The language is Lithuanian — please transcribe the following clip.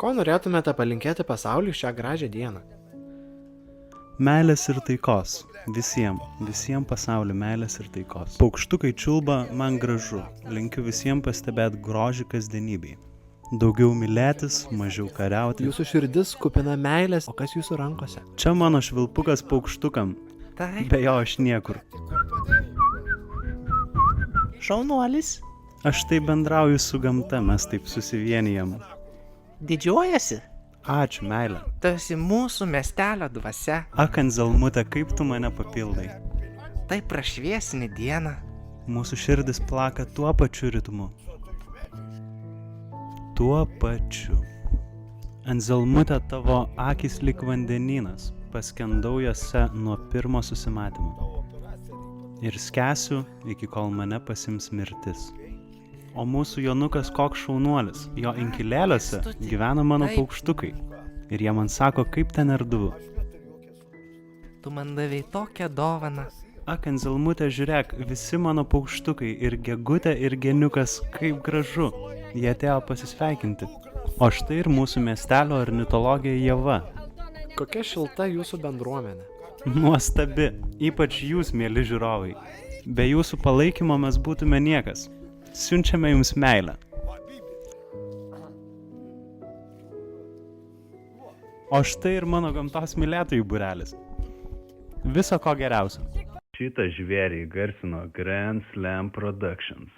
Ko norėtumėte palinkėti pasauliui šią gražią dieną? Meilės ir taikos. Visiems pasauliu meilės ir taikos. Paukštukai čiulba, man gražu. Linkiu visiems pastebėti grožį kasdienybėj. Daugiau mylėtis, mažiau kariauti. Jūsų širdis kupina meilės, o kas jūsų rankose? Čia mano švilpukas paukštukam. Taip. Be jo aš niekur. Šaunuolis, Aš taip bendrauju su gamta, mes taip susivienijam. didžiuojasi, Ačiū, meilė. tu esi mūsų miestelio dvasia, Ak, Anzelmute, kaip tu mane papildai. tai prašviesini dieną. Mūsų širdis plaka tuo pačiu ritmu. Tuo pačiu. Anzelmute, tavo akys lyg vandenynas, paskendau jose nuo pirmo susimatymo. Ir skęsiu, iki kol mane pasims mirtis. O mūsų Jonukas koks šaunuolis, jo inkilėliuose gyvena mano paukštukai. Ir jie man sako, kaip ten erdvu. Tu man davei tokią dovaną. Ak, Anzelmute, žiūrėk, visi mano paukštukai, ir Gegutė, ir Geniukas, kaip gražu. Jie atėjo pasisveikinti. O štai ir mūsų miestelio ornitologė Ieva. Kokia šilta jūsų bendruomenė? Nuostabi, ypač jūs, mėly žiūrovai. Be jūsų palaikymo mes būtume niekas. Siunčiame jums meilę. O štai ir mano gamtos mylėtojų būrelis. Viso ko geriausio. Šitą žvėrį garsino Grand Slam Productions.